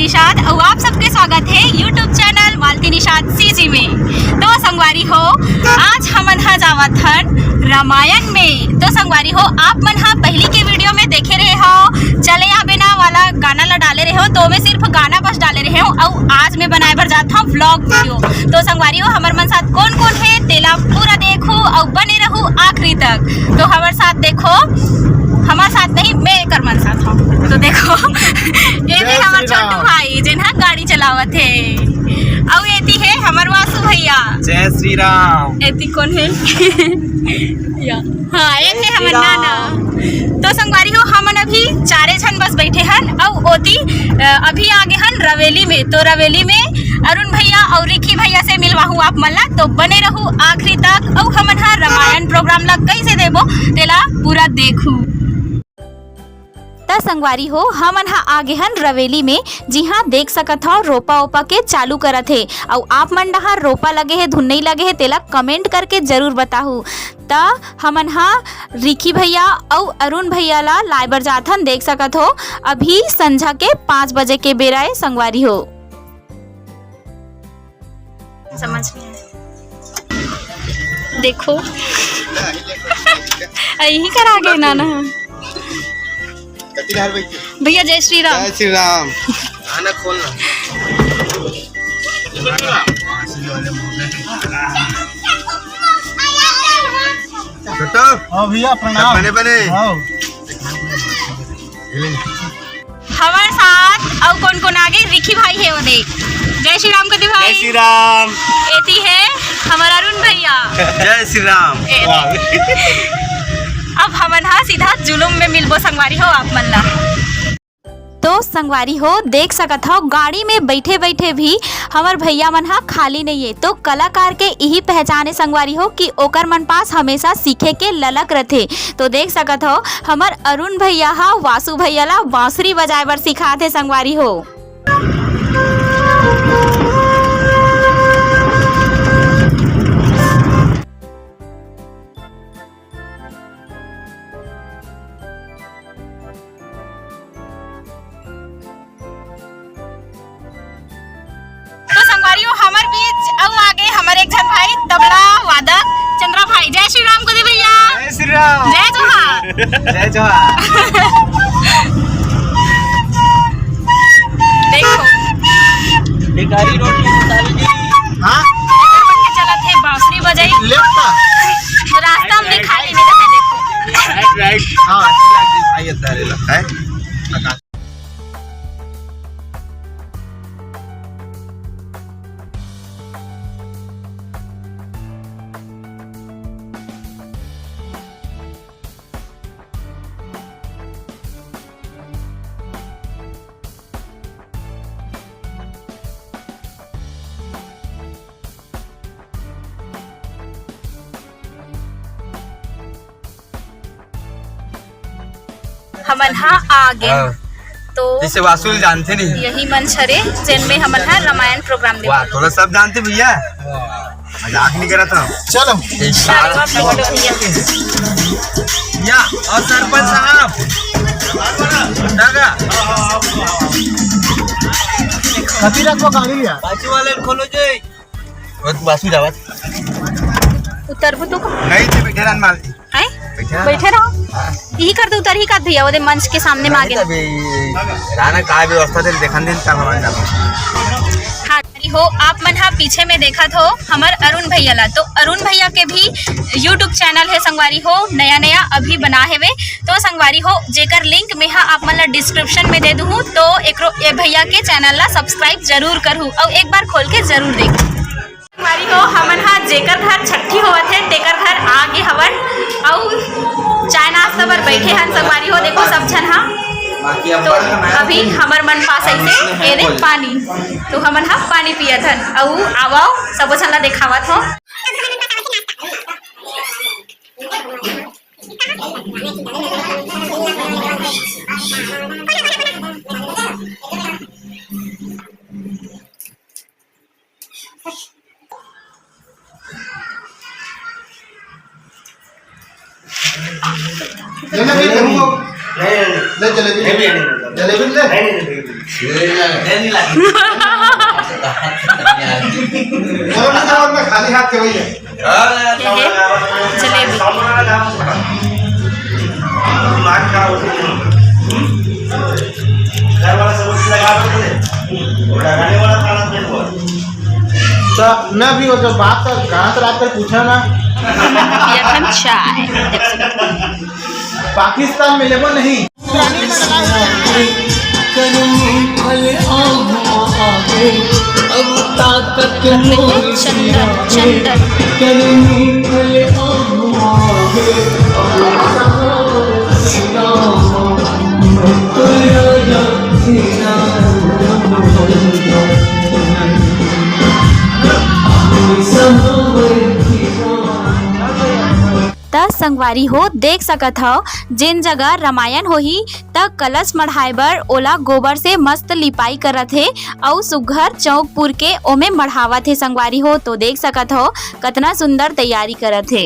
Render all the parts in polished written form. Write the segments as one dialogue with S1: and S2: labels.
S1: निषाद और आप सबके स्वागत है यूट्यूब चैनल मालती निषाद सीजी में। तो संगवारी हो आज हमन हा जावत हन रामायण में। तो संगवारी हो आप मन हा पहली के वीडियो में देखे रहे हो चले या बिना वाला गाना ला डाले रहे हो, तो मैं सिर्फ गाना बस डाले रहे हो और आज मैं बनाए भर जाता हूँ व्लॉग वीडियो। तो संगवारी हो हमारे मन साथ कौन कौन है तेला पूरा देखो और बने रहूँ आखिरी तक। तो हमारे साथ देखो, हमारे साथ नहीं मैं एक मन साथ हूँ। तो देखो ये हमारे छोटू भाई जिन्हा गाड़ी चलावत है और एती है हमारे वासु भैया।
S2: जय श्री राम।
S1: एती कौन है? हाँ एक है हमारे नाना। तो संगवारी हो हमन अभी चारे जन बस बैठे हन और ओती अभी आगे हन रवेली में। तो रवेली में अरुण भैया और रिकी भैया से मिलवाहू आप मन ला। तो बने रहू आखिरी तक और हमन हा रामायण प्रोग्राम ला कैसे देबो तेला पूरा देखू। संगवारी हो हमन हा आगे हन रवेली में, जी हाँ देख सकत हो रोपा ओपा के चालू करत है और आप मन डहा रोपा लगे है धुन नहीं लगे है तेला कमेंट करके जरूर बताहू। ता हमन हा रिकी भैया और अरुण भैया ला लाइबर जात हन, देख सकत हो अभी संझा के 5 बजे के बेरा है संगवारी हो। समझ में देखो यही करा गए नाना भैया। जय श्री राम।
S2: जय श्री राम। आना खोलना।
S3: हाँ भैया प्रणाम।
S2: बने बने
S1: हमारे साथ और कौन कौन आगे रिकी भाई है वो देख। जय श्री राम कदी भाई।
S2: जय श्री राम।
S1: एती है हमारा अरुण भैया।
S2: जय श्री राम।
S1: अब हमन हा सीधा जुलूम में मिलबो संगवारी हो आप मन ला। तो संगवारी हो देख सकत हो गाड़ी में बैठे बैठे भी हमार भैया मन हा खाली नहीं है। तो कलाकार के यही पहचान है संगवारी हो कि ओकर मन पास हमेशा सीखे के ललक रथे। तो देख सकत हो हमार अरुण भैया हा वासु भैया ला बांसुरी बजाए बर सिखाते संगवारी हो। हमारे बीच अब आगे हमारे एक जन भाई तबला वादक चंद्रा भाई। जय श्री राम कदी भैया।
S2: जय श्री राम।
S1: जय जोहार।
S2: जय जोहार।
S1: देखो
S2: बेकारी रोटी हाँ
S1: चला थे बांसुरी बजाई तो रास्ता में खाली नहीं रहा। देखो
S2: राइट हाँ भाई लगता है।
S1: हमन हा आगे तो
S2: जिसे वासुल जानते नहीं
S1: यही मंच हरे जिनमें हमन हा रामायण प्रोग्राम ले।
S2: वाह थोड़ा सब जानते भैया, मजाक नहीं करा था। चलो या और सरपंच साहब
S3: कभी रखो गाड़ी यार
S2: बाजू वाले खोलो जे बासु जावत
S1: उतर तो
S2: नहीं थे बैठे रहन माल
S1: हैं बैठे रहो यही कर दो उतर ही का भैया वो मंच के सामने मांगे
S2: राना का व्यवस्था दे देखन दिन तक हमारे
S1: हाँ हो आप मन हा पीछे में देखा हो हमार अरुण भैया ला। तो अरुण भैया के भी यूट्यूब चैनल है संगवारी हो नया नया अभी बना है वे। तो संगवारी हो जेकर लिंक में आप मन ला डिस्क्रिप्शन में दे दूँ। तो एक भैया के चैनल ला सब्सक्राइब जरूर करूँ और एक बार खोल के जरूर देखूँ। संगवारी हो हमन हा जेकर घर छठी होवत है तेकर घर आगे हवन और चाय नाश्ता पर बैठे हन संगवारी हो। देखो सब छन हा तो अभी हमार मन पास ऐसे ये देख पानी। तो हमन हा पानी पियत हन और आवाओ सबो छन ला देखावत हो।
S3: ले चले जलेबी ले में खाली हाथ के वही है
S1: जलेबी
S3: तो मैं भी वो जो बात का गाना तो रात कर पूछा ना
S1: यखन चाय देख सकते हैं।
S3: पाकिस्तान में लेबो नहीं
S4: अब ताकत
S1: चंदन चंदन त संगवारी हो देख सकत हो जिन जगह रामायण होही त कलश मढ़ाए बर ओला गोबर से मस्त लिपाई करत हे अउ सुघर चौकपुर के ओमे मढ़ावत हे संगवारी हो। तो देख सकत हो कितना सुंदर तैयारी करत हे।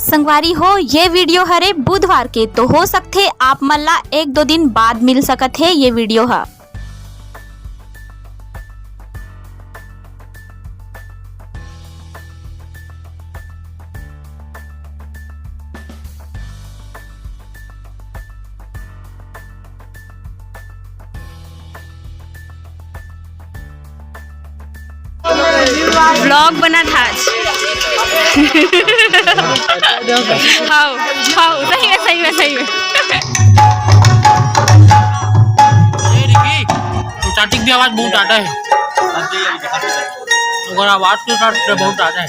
S1: संगवारी हो ये वीडियो हरे बुधवार के तो हो सकथे आप मन ला 1-2 दिन बाद मिल सकत हे ये वीडियो ह। व्लॉग बना था आज हाँ हाँ सही में सही में सही में
S5: स्टार्टिंग भी आवाज बहुत आता है अगर आवाज के साथ बहुत आता है।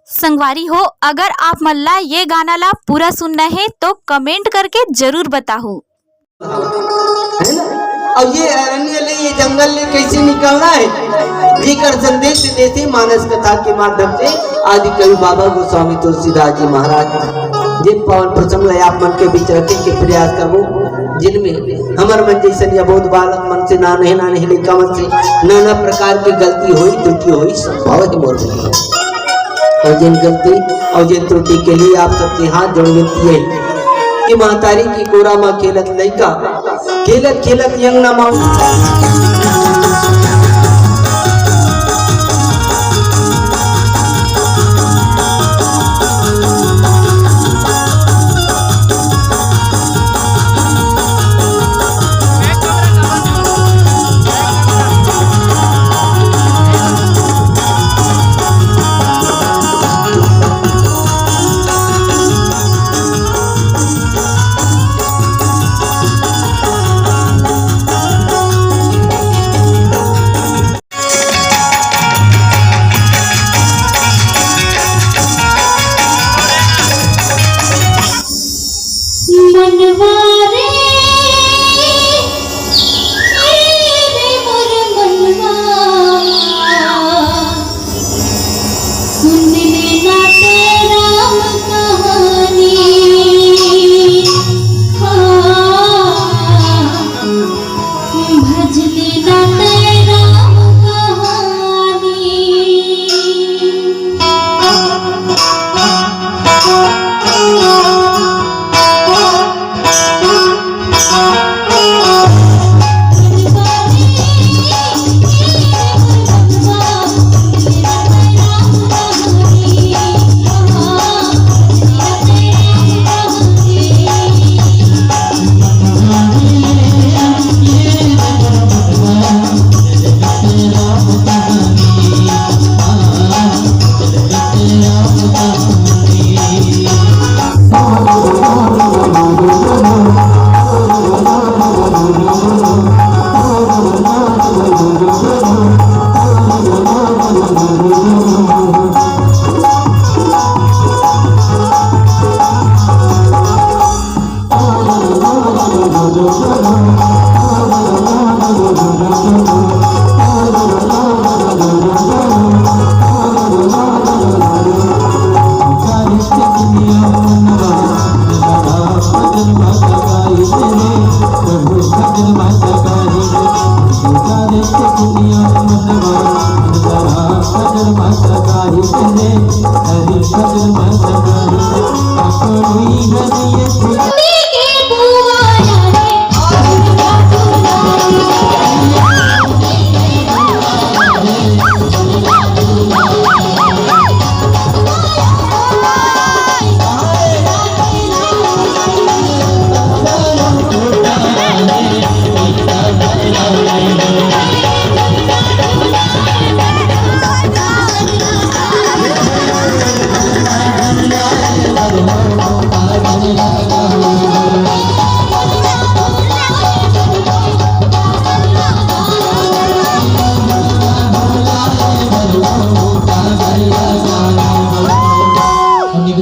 S1: संगवारी हो अगर आप मन ला ये गाना ला पूरा सुनना है तो कमेंट करके जरूर बताओ।
S4: है ना। अब ये अरण्य ले ये जंगल ले कैसे निकलना है जेकर संदेश देते मानस कथा के माध्यम से आदि कवि बाबा गोस्वामी तुलसीदास जी महाराज जिन पवन प्रसंग लय आप मन के बीच रखे के प्रयास करो जिनमें हमर मन जैसन या बहुत बालक मन से नाने नाने लड़का मन से नाना प्रकार की गलती हुई त्रुटि हुई संभव है मोर में और जिन गलती और जिन त्रुटि के लिए आप सबके हाथ जोड़ विनती है कि महतारी की कोरा माँ खेलत लइका खेलत खेलत यंग ना माऊ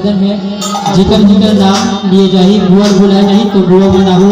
S6: निवेदन है जिकर जिकर नाम लिए जाही बुआ बुलाए नहीं तो बुआ बना हो।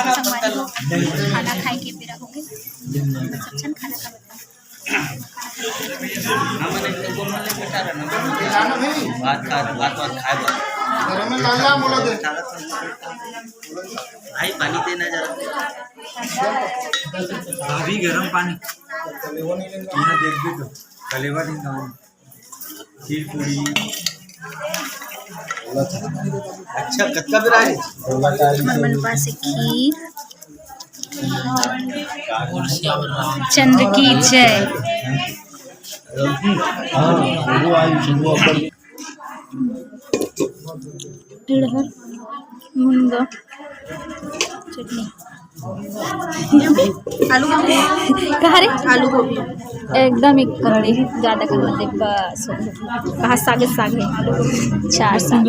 S1: खाना खाए के बेरा हो गए सब छन खाना का
S3: घर में लाला बोला दे
S2: भाई पानी देना जरा अभी गर्म पानी तूने देख भी तो कलेवा दिन का खीर पूरी अच्छा कच्चा भी रहा है
S1: मनपा से खीर चंद्र की जय मुनगा चटनी आलू गोभी कहाँ रे आलू गोभी एकदम एक कड़ी ज़्यादा कर दे बस कहाँ सागे सागे 4 साग